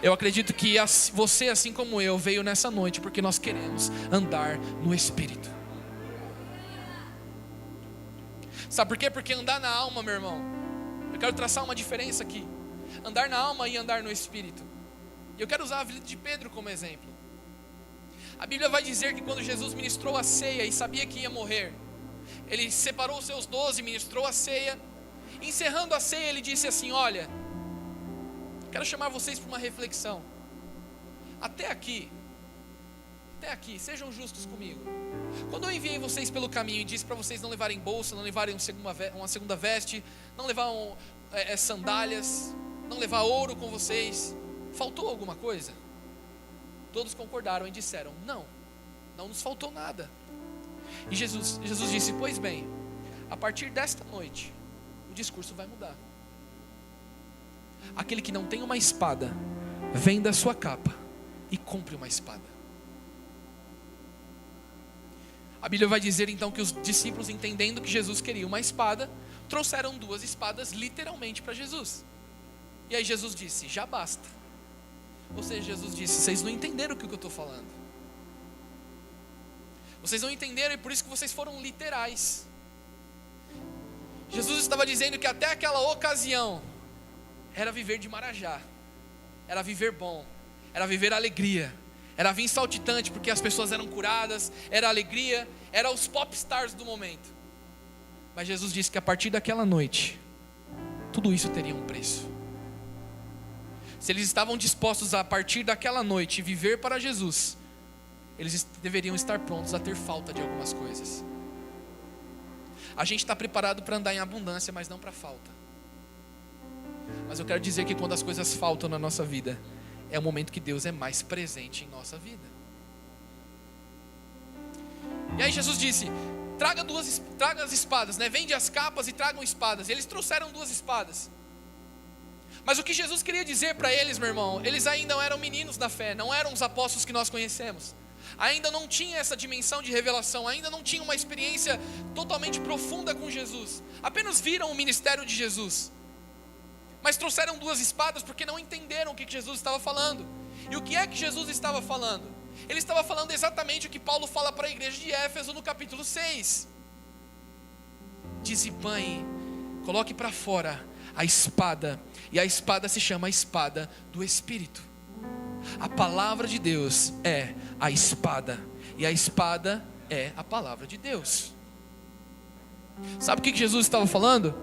Eu acredito que você, assim como eu, veio nessa noite porque nós queremos andar no Espírito. Sabe por quê? Porque andar na alma, meu irmão, eu quero traçar uma diferença aqui. Andar na alma e andar no Espírito. E eu quero usar a vida de Pedro como exemplo. A Bíblia vai dizer que quando Jesus ministrou a ceia e sabia que ia morrer, ele separou os seus 12, ministrou a ceia. Encerrando a ceia, ele disse assim: olha, quero chamar vocês para uma reflexão. Até aqui, sejam justos comigo. Quando eu enviei vocês pelo caminho e disse para vocês não levarem bolsa, não levarem uma segunda veste, não levar sandálias, não levar ouro com vocês, faltou alguma coisa? Todos concordaram e disseram: não nos faltou nada. E Jesus disse: pois bem, a partir desta noite o discurso vai mudar. Aquele que não tem uma espada, venda a sua capa e compre uma espada. A Bíblia vai dizer então que os discípulos, entendendo que Jesus queria uma espada, trouxeram 2 espadas literalmente para Jesus. E aí Jesus disse: já basta. Ou seja, Jesus disse: vocês não entenderam o que eu estou falando. Vocês não entenderam e por isso que vocês foram literais. Jesus estava dizendo que até aquela ocasião era viver de marajá, era viver bom, era viver alegria, era vir saltitante porque as pessoas eram curadas, era alegria, era os popstars do momento. Mas Jesus disse que a partir daquela noite, tudo isso teria um preço. Se eles estavam dispostos a partir daquela noite viver para Jesus, eles deveriam estar prontos a ter falta de algumas coisas. A gente está preparado para andar em abundância, mas não para falta. Mas eu quero dizer que quando as coisas faltam na nossa vida, é o momento que Deus é mais presente em nossa vida. E aí Jesus disse: traga as espadas, né? Vende as capas e tragam espadas. E eles trouxeram 2 espadas. Mas o que Jesus queria dizer para eles, meu irmão, eles ainda eram meninos da fé, não eram os apóstolos que nós conhecemos. Ainda não tinha essa dimensão de revelação, ainda não tinha uma experiência totalmente profunda com Jesus. Apenas viram o ministério de Jesus. Mas trouxeram 2 espadas porque não entenderam o que Jesus estava falando. E o que é que Jesus estava falando? Ele estava falando exatamente o que Paulo fala para a igreja de Éfeso no capítulo 6. Dizipanhe, coloque para fora a espada, e a espada se chama a espada do Espírito. A palavra de Deus é a espada, e a espada é a palavra de Deus. Sabe o que Jesus estava falando?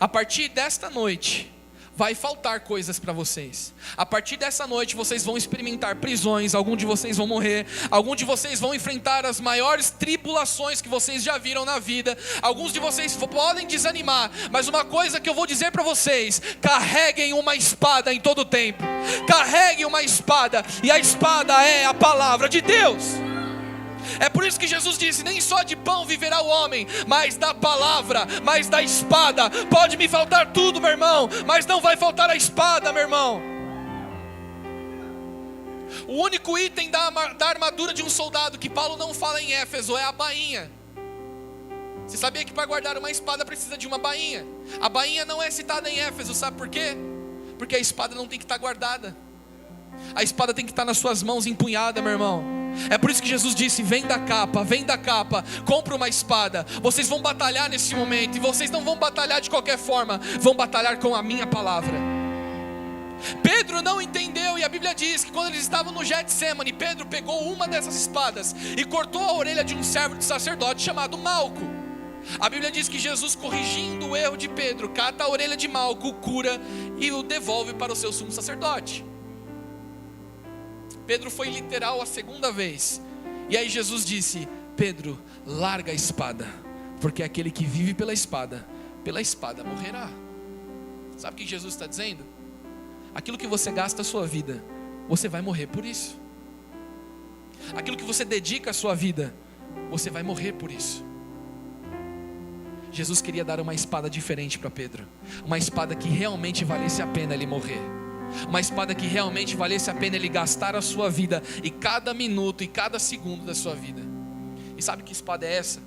A partir desta noite vai faltar coisas para vocês. A partir dessa noite vocês vão experimentar prisões, alguns de vocês vão morrer, alguns de vocês vão enfrentar as maiores tribulações que vocês já viram na vida, alguns de vocês podem desanimar, mas uma coisa que eu vou dizer para vocês: carreguem uma espada em todo o tempo, carreguem uma espada, e a espada é a palavra de Deus. É por isso que Jesus disse: nem só de pão viverá o homem, mas da palavra, mas da espada. Pode me faltar tudo, meu irmão, mas não vai faltar a espada, meu irmão. O único item da armadura de um soldado que Paulo não fala em Éfeso é a bainha. Você sabia que para guardar uma espada precisa de uma bainha? A bainha não é citada em Éfeso, sabe por quê? Porque a espada não tem que estar guardada. A espada tem que estar nas suas mãos empunhada, meu irmão. É por isso que Jesus disse: vem da capa, compra uma espada. Vocês vão batalhar nesse momento, e vocês não vão batalhar de qualquer forma, vão batalhar com a minha palavra. Pedro não entendeu, e a Bíblia diz que quando eles estavam no Getsêmani, Pedro pegou uma dessas espadas e cortou a orelha de um servo de sacerdote chamado Malco. A Bíblia diz que Jesus, corrigindo o erro de Pedro, cata a orelha de Malco, cura e o devolve para o seu sumo sacerdote. Pedro foi literal a segunda vez, e aí Jesus disse: Pedro, larga a espada, porque aquele que vive pela espada morrerá. Sabe o que Jesus está dizendo? Aquilo que você gasta a sua vida, você vai morrer por isso. Aquilo que você dedica a sua vida, você vai morrer por isso. Jesus queria dar uma espada diferente para Pedro, uma espada que realmente valesse a pena ele morrer, uma espada que realmente valesse a pena ele gastar a sua vida, e cada minuto e cada segundo da sua vida. E sabe que espada é essa?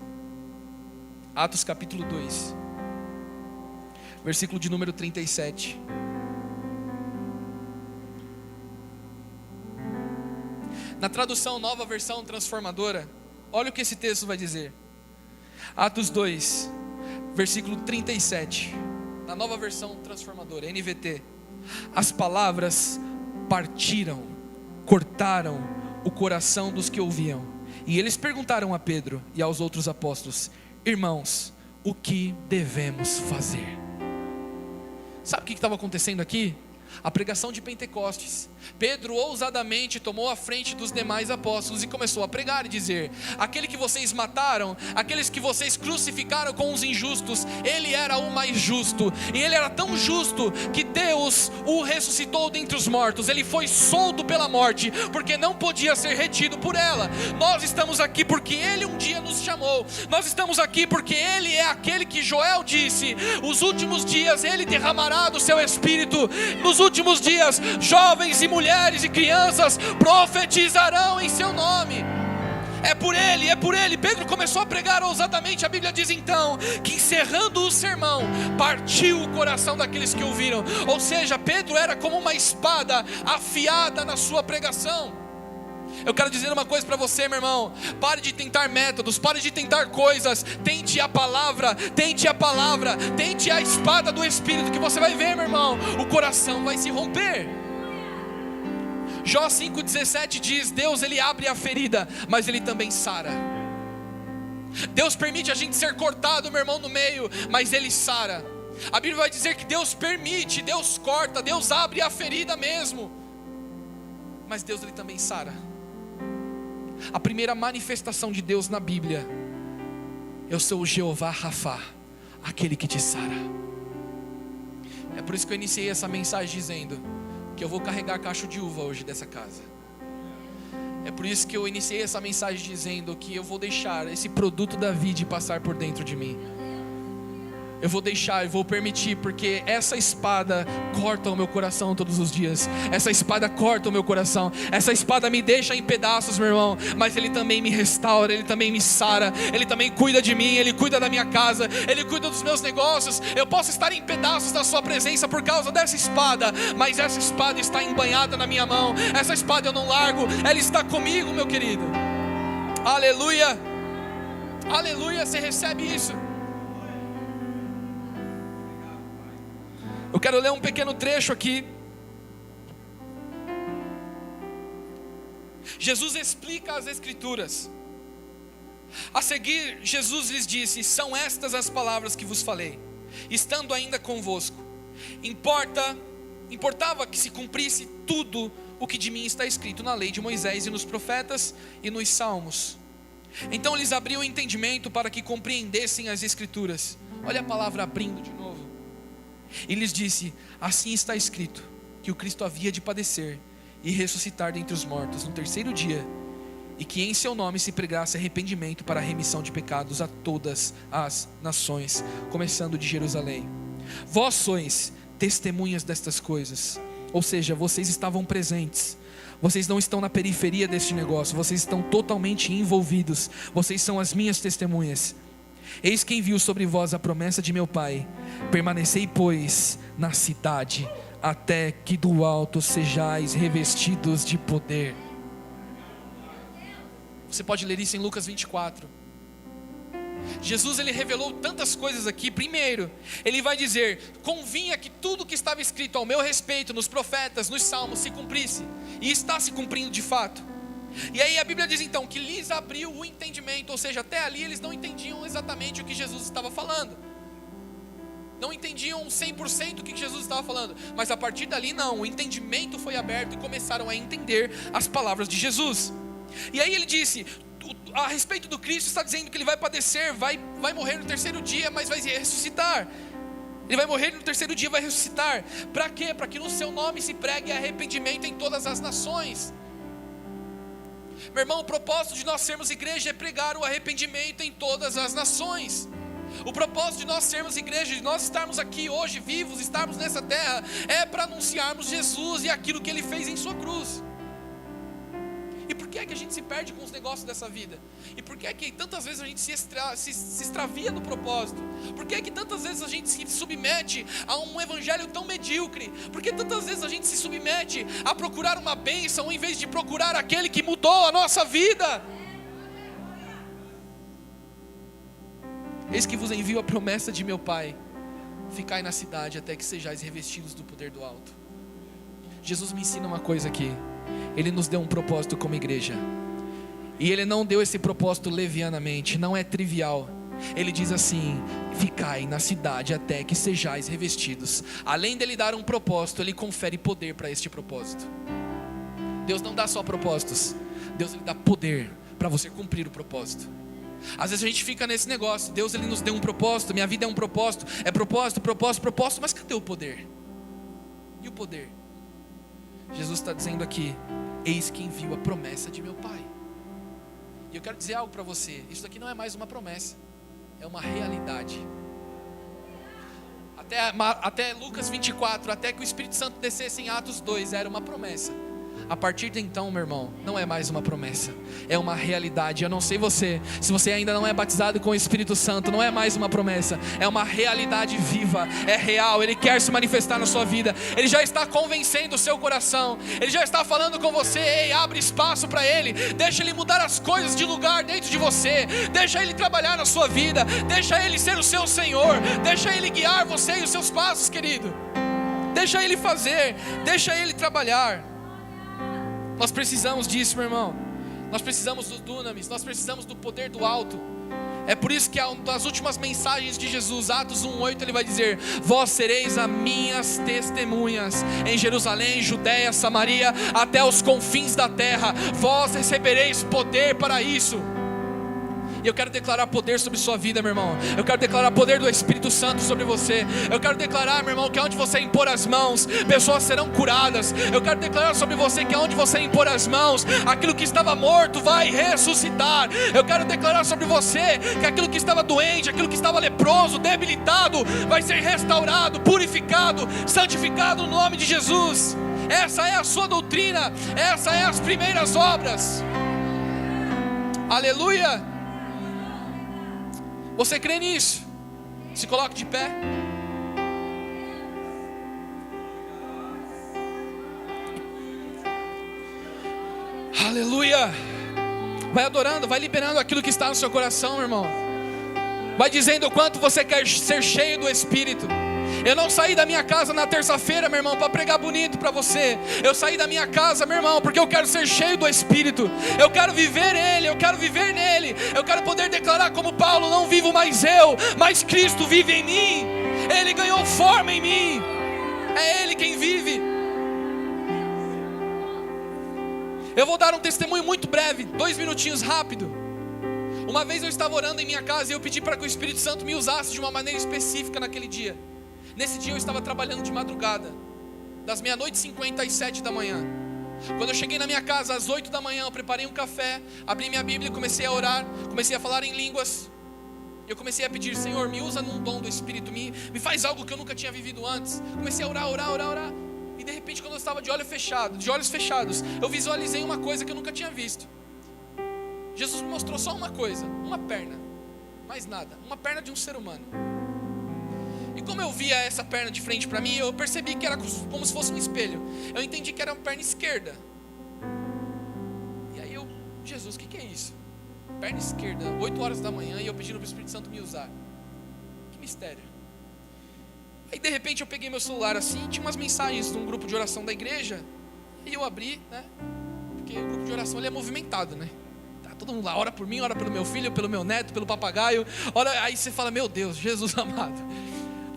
Atos capítulo 2, versículo de número 37. Na tradução Nova Versão Transformadora, olha o que esse texto vai dizer. Atos 2, versículo 37, na Nova Versão Transformadora, NVT. As palavras partiram, cortaram o coração dos que ouviam, e eles perguntaram a Pedro e aos outros apóstolos: irmãos, o que devemos fazer? Sabe o que estava acontecendo aqui? A pregação de Pentecostes. Pedro ousadamente tomou a frente dos demais apóstolos e começou a pregar e dizer: aquele que vocês mataram, aqueles que vocês crucificaram com os injustos, ele era o mais justo, e ele era tão justo que Deus o ressuscitou dentre os mortos. Ele foi solto pela morte, porque não podia ser retido por ela. Nós estamos aqui porque ele um dia nos chamou. Nós estamos aqui porque ele é aquele que Joel disse: os últimos dias ele derramará do seu espírito. Nos últimos dias, jovens e mulheres e crianças profetizarão em seu nome. É por ele. Pedro começou a pregar ousadamente. A Bíblia diz então que, encerrando o sermão, partiu o coração daqueles que ouviram. Ou seja, Pedro era como uma espada afiada na sua pregação. Eu quero dizer uma coisa para você, meu irmão: pare de tentar métodos, pare de tentar coisas, tente a palavra, tente a espada do Espírito, que você vai ver, meu irmão, o coração vai se romper. Jó 5,17 diz: Deus, ele abre a ferida, mas ele também sara. Deus permite a gente ser cortado, meu irmão, no meio, mas ele sara. A Bíblia vai dizer que Deus permite, Deus corta, Deus abre a ferida mesmo, mas Deus, ele também sara. A primeira manifestação de Deus na Bíblia: eu sou o Jeová Rafá, aquele que te sara. É por isso que eu iniciei essa mensagem dizendo que eu vou carregar cacho de uva hoje dessa casa. É por isso que eu iniciei essa mensagem dizendo que eu vou deixar esse produto da vide passar por dentro de mim. eu vou deixar, eu vou permitir, porque essa espada corta o meu coração todos os dias. Essa espada corta o meu coração. Essa espada me deixa em pedaços, meu irmão, mas Ele também me restaura, Ele também me sara, Ele também cuida de mim, Ele cuida da minha casa, Ele cuida dos meus negócios. Eu posso estar em pedaços na sua presença por causa dessa espada, mas essa espada está embanhada na minha mão. Essa espada eu não largo, ela está comigo, meu querido. Aleluia, aleluia, você recebe isso? Eu quero ler um pequeno trecho aqui. Jesus explica as Escrituras. A seguir, Jesus lhes disse: são estas as palavras que vos falei, estando ainda convosco. Importava que se cumprisse tudo o que de mim está escrito na lei de Moisés e nos profetas e nos salmos. Então lhes abriu o entendimento para que compreendessem as Escrituras. Olha a palavra abrindo de novo. E lhes disse: assim está escrito, que o Cristo havia de padecer e ressuscitar dentre os mortos no terceiro dia, e que em seu nome se pregasse arrependimento para a remissão de pecados a todas as nações, começando de Jerusalém. Vós sois testemunhas destas coisas. Ou seja, vocês estavam presentes. Vocês não estão na periferia deste negócio, vocês estão totalmente envolvidos. Vocês são as minhas testemunhas. Eis que envio sobre vós a promessa de meu Pai. Permanecei, pois, na cidade, até que do alto sejais revestidos de poder. Você pode ler isso em Lucas 24. Jesus, ele revelou tantas coisas aqui. Primeiro, ele vai dizer: convinha que tudo que estava escrito ao meu respeito nos profetas, nos salmos, se cumprisse. E está se cumprindo de fato. E aí a Bíblia diz então que lhes abriu o entendimento. Ou seja, até ali eles não entendiam exatamente o que Jesus estava falando. Não entendiam 100% o que Jesus estava falando. Mas a partir dali não, o entendimento foi aberto e começaram a entender as palavras de Jesus. E aí ele disse: a respeito do Cristo, está dizendo que ele vai padecer, vai morrer no terceiro dia, mas vai ressuscitar. Ele vai morrer no terceiro dia, vai ressuscitar. Para quê? Para que no seu nome se pregue arrependimento em todas as nações. Meu irmão, o propósito de nós sermos igreja é pregar o arrependimento em todas as nações. O propósito de nós sermos igreja, de nós estarmos aqui hoje vivos, estarmos nessa terra, é para anunciarmos Jesus e aquilo que Ele fez em sua cruz. E por que é que a gente se perde com os negócios dessa vida? E por que é que tantas vezes a gente se extravia do propósito? Por que é que tantas vezes a gente se submete a um evangelho tão medíocre? Por que tantas vezes a gente se submete a procurar uma bênção em vez de procurar aquele que mudou a nossa vida? Eis que vos envio a promessa de meu Pai: ficai na cidade até que sejais revestidos do poder do alto. Jesus me ensina uma coisa aqui. Ele nos deu um propósito como igreja. E Ele não deu esse propósito levianamente, não é trivial. Ele diz assim: ficai na cidade até que sejais revestidos. Além dele dar um propósito, Ele confere poder para este propósito. Deus não dá só propósitos, Deus Ele dá poder para você cumprir o propósito. Às vezes a gente fica nesse negócio: Deus Ele nos deu um propósito, minha vida é um propósito, propósito, mas cadê o poder? E o poder? Jesus está dizendo aqui: eis que envio a promessa de meu Pai. E eu quero dizer algo para você: isso daqui não é mais uma promessa, é uma realidade. Até Lucas 24, até que o Espírito Santo descesse em Atos 2, era uma promessa. A partir de então, meu irmão, não é mais uma promessa, é uma realidade. Eu não sei você, se você ainda não é batizado com o Espírito Santo, não é mais uma promessa, é uma realidade viva, é real. Ele quer se manifestar na sua vida, Ele já está convencendo o seu coração, Ele já está falando com você: ei, abre espaço para Ele, deixa Ele mudar as coisas de lugar dentro de você, deixa Ele trabalhar na sua vida, deixa Ele ser o seu Senhor, deixa Ele guiar você e os seus passos, querido. Deixa Ele fazer, deixa Ele trabalhar. Nós precisamos disso, meu irmão. Nós precisamos do dunamis, nós precisamos do poder do alto. É por isso que nas últimas mensagens de Jesus, Atos 1:8, Ele vai dizer: vós sereis as minhas testemunhas em Jerusalém, Judeia, Samaria, até os confins da terra. Vós recebereis poder para isso. E eu quero declarar poder sobre sua vida, meu irmão. Eu quero declarar poder do Espírito Santo sobre você. Eu quero declarar, meu irmão, que onde você impor as mãos, pessoas serão curadas. Eu quero declarar sobre você que onde você impor as mãos, aquilo que estava morto vai ressuscitar. Eu quero declarar sobre você que aquilo que estava doente, aquilo que estava leproso, debilitado, vai ser restaurado, purificado, santificado no nome de Jesus. Essa é a sua doutrina, essa é as primeiras obras. Aleluia. Você crê nisso? Se coloque de pé. Aleluia. Vai adorando, vai liberando aquilo que está no seu coração, meu irmão. Vai dizendo o quanto você quer ser cheio do Espírito. Eu não saí da minha casa na terça-feira, meu irmão, para pregar bonito para você. Eu saí da minha casa, meu irmão, porque eu quero ser cheio do Espírito. Eu quero viver Ele, eu quero viver nele. Eu quero poder declarar como Paulo: não vivo mais eu, mas Cristo vive em mim. Ele ganhou forma em mim. É Ele quem vive. Eu vou dar um testemunho muito breve, 2 minutinhos rápido. Uma vez eu estava orando em minha casa e eu pedi para que o Espírito Santo me usasse de uma maneira específica naquele dia. Nesse dia eu estava trabalhando de madrugada, das 00:50 às 7 da manhã. Quando eu cheguei na minha casa às 8 da manhã, eu preparei um café, abri minha Bíblia e comecei a orar, comecei a falar em línguas. Eu comecei a pedir: Senhor, me usa num dom do Espírito, me faz algo que eu nunca tinha vivido antes. Comecei a orar. E de repente, quando eu estava de olhos fechados, eu visualizei uma coisa que eu nunca tinha visto. Jesus me mostrou só uma coisa, uma perna, mais nada, uma perna de um ser humano. E como eu via essa perna de frente para mim, eu percebi que era como se fosse um espelho. Eu entendi que era uma perna esquerda. E aí Jesus, o que é isso? Perna esquerda, 8 horas da manhã, e eu pedindo para o Espírito Santo me usar. Que mistério. Aí de repente eu peguei meu celular assim, tinha umas mensagens de um grupo de oração da igreja, e eu abri, né? Porque o grupo de oração ele é movimentado, né? Tá todo mundo lá, ora por mim, ora pelo meu filho, pelo meu neto, pelo papagaio, ora, aí você fala: meu Deus, Jesus amado.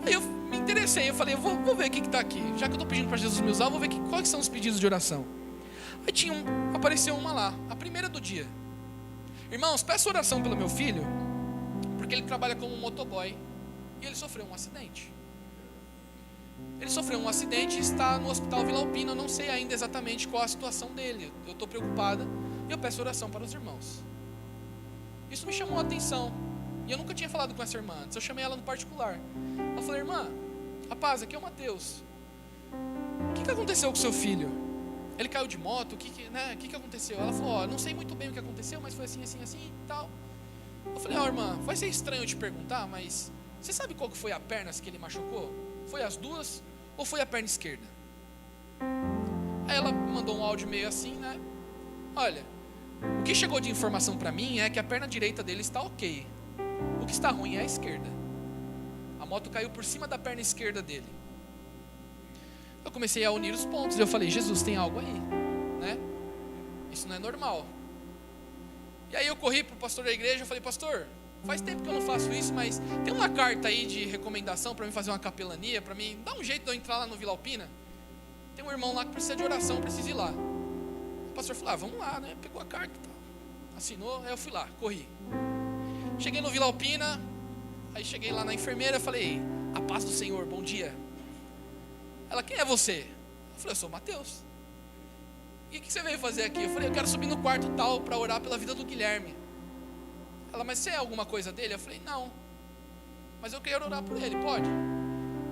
Aí eu me interessei, eu falei: eu vou ver o que está aqui. Já que eu estou pedindo para Jesus me usar, eu vou ver quais são os pedidos de oração. Aí apareceu uma lá, a primeira do dia. Irmãos, peço oração pelo meu filho, porque ele trabalha como motoboy e ele sofreu um acidente. Ele sofreu um acidente e está no hospital Vila Alpina. Eu não sei ainda exatamente qual a situação dele. Eu estou preocupada e eu peço oração para os irmãos. Isso me chamou a atenção. E eu nunca tinha falado com essa irmã antes. Eu chamei ela no particular. Ela falou: irmã, rapaz, aqui é o Mateus. O que aconteceu com o seu filho? Ele caiu de moto? O que aconteceu? Ela falou: ó, não sei muito bem o que aconteceu, mas foi assim e tal. Eu falei: ó, irmã, vai ser estranho eu te perguntar, mas você sabe qual que foi a perna que ele machucou? Foi as duas ou foi a perna esquerda? Aí ela mandou um áudio meio assim, né? Olha, o que chegou de informação para mim é que a perna direita dele está ok. O que está ruim é a esquerda. A moto caiu por cima da perna esquerda dele. Eu comecei a unir os pontos. Eu falei: Jesus, tem algo aí, né? Isso não é normal. E aí eu corri para o pastor da igreja. Eu falei: pastor, faz tempo que eu não faço isso, mas tem uma carta aí de recomendação para mim fazer uma capelania, para mim dar um jeito de eu entrar lá no Vila Alpina. Tem um irmão lá que precisa de oração, precisa ir lá. O pastor falou: vamos lá, né? Pegou a carta, assinou, aí eu fui lá, corri. Cheguei no Vila Alpina, aí cheguei lá na enfermeira, falei: a paz do Senhor, bom dia. Ela: quem é você? Eu falei: eu sou o Mateus. E o que você veio fazer aqui? Eu falei: eu quero subir no quarto tal para orar pela vida do Guilherme. Ela: mas você é alguma coisa dele? Eu falei: não, mas eu quero orar por ele, pode?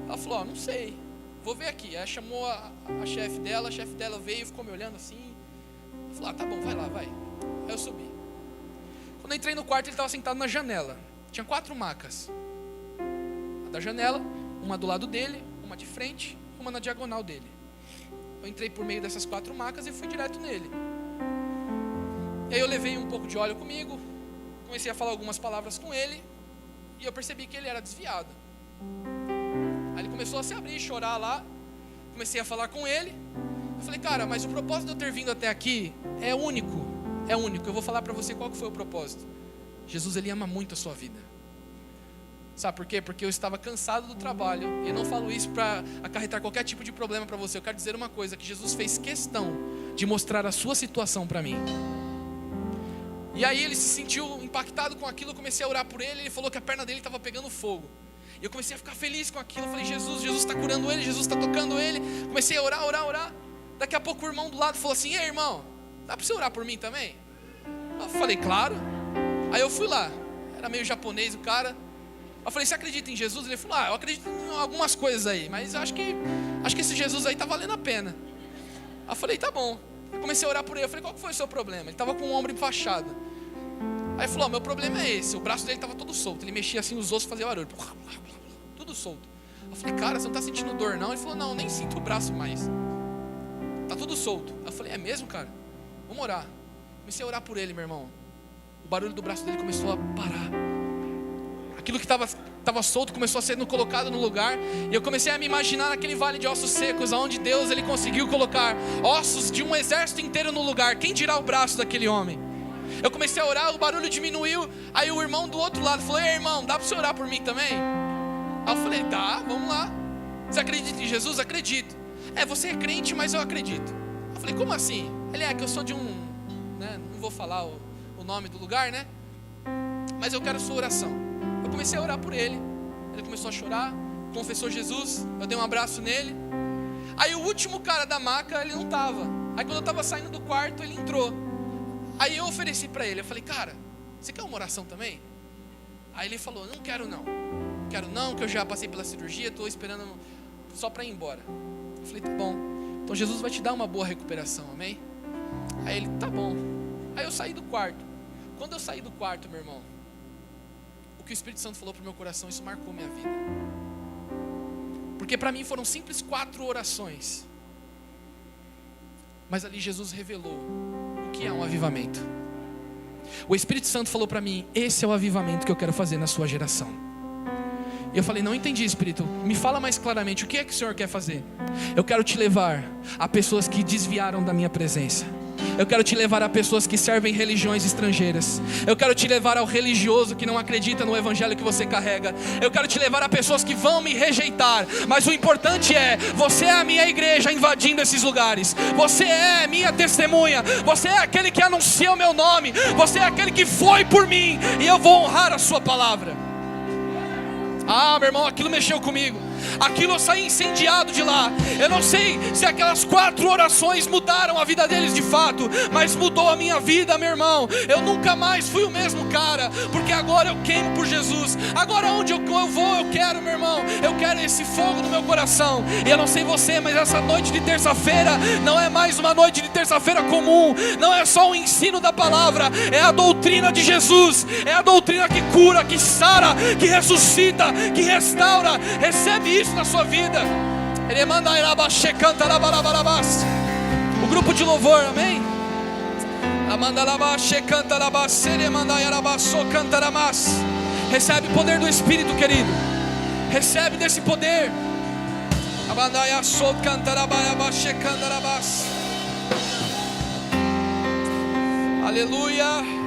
Ela falou: ó, não sei, vou ver aqui. Aí chamou a chefe dela veio e ficou me olhando assim. Eu falei: tá bom, vai lá, vai. Aí eu subi. Quando eu entrei no quarto, ele estava sentado na janela. Tinha 4 macas. A da janela, uma do lado dele, uma de frente, uma na diagonal dele. Eu entrei por meio dessas 4 macas e fui direto nele. E aí eu levei um pouco de óleo comigo, comecei a falar algumas palavras com ele, e eu percebi que ele era desviado. Aí ele começou a se abrir e chorar lá. Comecei a falar com ele. Eu falei: cara, mas o propósito de eu ter vindo até aqui é único. É único. Eu vou falar para você qual que foi o propósito. Jesus, ele ama muito a sua vida. Sabe por quê? Porque eu estava cansado do trabalho. E eu não falo isso para acarretar qualquer tipo de problema para você. Eu quero dizer uma coisa, que Jesus fez questão de mostrar a sua situação para mim. E aí ele se sentiu impactado com aquilo, eu comecei a orar por ele, ele falou que a perna dele estava pegando fogo. E eu comecei a ficar feliz com aquilo, eu falei, Jesus está curando ele, Jesus está tocando ele. Comecei a orar. Daqui a pouco o irmão do lado falou assim, ei irmão, dá para você orar por mim também? Eu falei, claro. Aí eu fui lá, era meio japonês o cara. Eu falei, você acredita em Jesus? Ele falou, eu acredito em algumas coisas aí, mas acho que esse Jesus aí tá valendo a pena. Eu falei, tá bom. Eu comecei a orar por ele, eu falei, qual que foi o seu problema? Ele estava com o ombro enfaixado. Aí ele falou, meu problema é esse, o braço dele estava todo solto, ele mexia assim, os ossos faziam barulho, tudo solto. Eu falei, cara, você não está sentindo dor não? Ele falou, não, nem sinto o braço mais, tá tudo solto. Eu falei, é mesmo, cara? Vamos orar. Comecei a orar por ele, meu irmão. O barulho do braço dele começou a parar. Aquilo que estava solto começou a ser colocado no lugar. E eu comecei a me imaginar naquele vale de ossos secos, onde Deus ele conseguiu colocar ossos de um exército inteiro no lugar. Quem dirá o braço daquele homem? Eu comecei a orar, o barulho diminuiu. Aí o irmão do outro lado falou, ei irmão, dá para você orar por mim também? Aí eu falei, dá, vamos lá. Você acredita em Jesus? Acredito. Você é crente, mas eu acredito. Eu falei, como assim? Ele que eu sou de não vou falar o nome do lugar, né? Mas eu quero sua oração. Eu comecei a orar por ele. Ele começou a chorar, confessou Jesus. Eu dei um abraço nele. Aí o último cara da maca, ele não estava. Aí quando eu estava saindo do quarto, ele entrou. Aí eu ofereci para ele. Eu falei, cara, você quer uma oração também? Aí ele falou, não quero não, que eu já passei pela cirurgia, estou esperando só para ir embora. Eu falei, tá bom, então Jesus vai te dar uma boa recuperação, amém? Aí ele, tá bom. Aí eu saí do quarto. Quando eu saí do quarto, meu irmão, o que o Espírito Santo falou para o meu coração, isso marcou minha vida. Porque para mim foram simples 4 orações, mas ali Jesus revelou o que é um avivamento. O Espírito Santo falou para mim, esse é o avivamento que eu quero fazer na sua geração. E eu falei, não entendi, Espírito, me fala mais claramente, o que é que o Senhor quer fazer? Eu quero te levar a pessoas que desviaram da minha presença. Eu quero te levar a pessoas que servem religiões estrangeiras. Eu quero te levar ao religioso que não acredita no evangelho que você carrega. Eu quero te levar a pessoas que vão me rejeitar. Mas o importante é, você é a minha igreja invadindo esses lugares. Você é minha testemunha. Você é aquele que anuncia o meu nome. Você é aquele que foi por mim. E eu vou honrar a sua palavra. Meu irmão, aquilo mexeu comigo. Aquilo eu saí incendiado de lá. Eu não sei se aquelas 4 orações mudaram a vida deles de fato, mas mudou a minha vida, meu irmão. Eu nunca mais fui o mesmo cara, porque agora eu queimo por Jesus. Agora onde eu vou, eu quero, meu irmão, eu quero esse fogo no meu coração. E eu não sei você, mas essa noite de terça-feira não é mais uma noite de terça-feira comum. Não é só o ensino da palavra, é a doutrina de Jesus. É a doutrina que cura, que sara, que ressuscita, que restaura. Recebe isso na sua vida. Ele manda o grupo de louvor, amém? Recebe o poder do Espírito, querido. Recebe desse poder. Aleluia.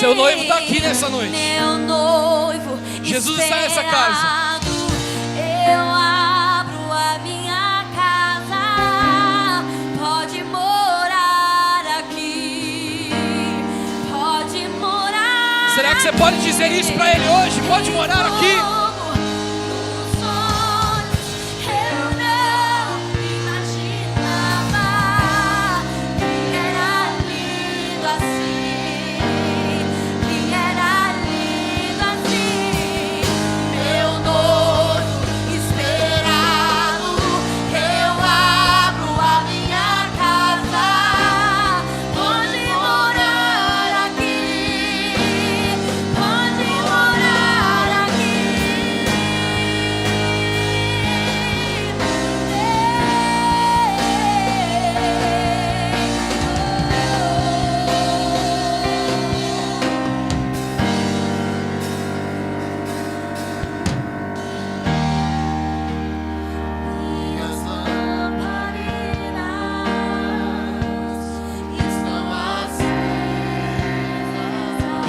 Seu noivo está aqui nessa noite. Meu noivo Jesus está nessa casa. Eu abro a minha casa. Pode morar aqui. Pode morar. Será que você pode dizer isso para ele hoje? Pode morar aqui.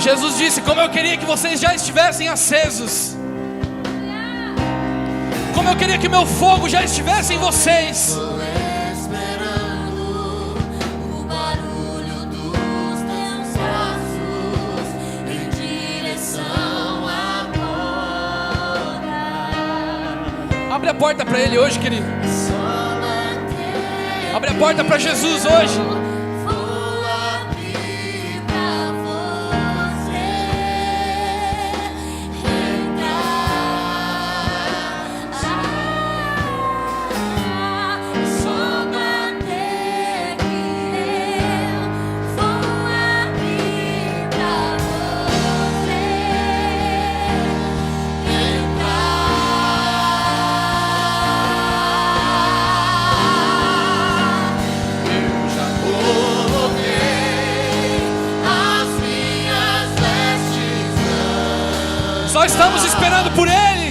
Jesus disse: como eu queria que vocês já estivessem acesos, como eu queria que meu fogo já estivesse em vocês. Abre a porta para Ele hoje, querido. Abre a porta para Jesus hoje. Nós estamos esperando por Ele.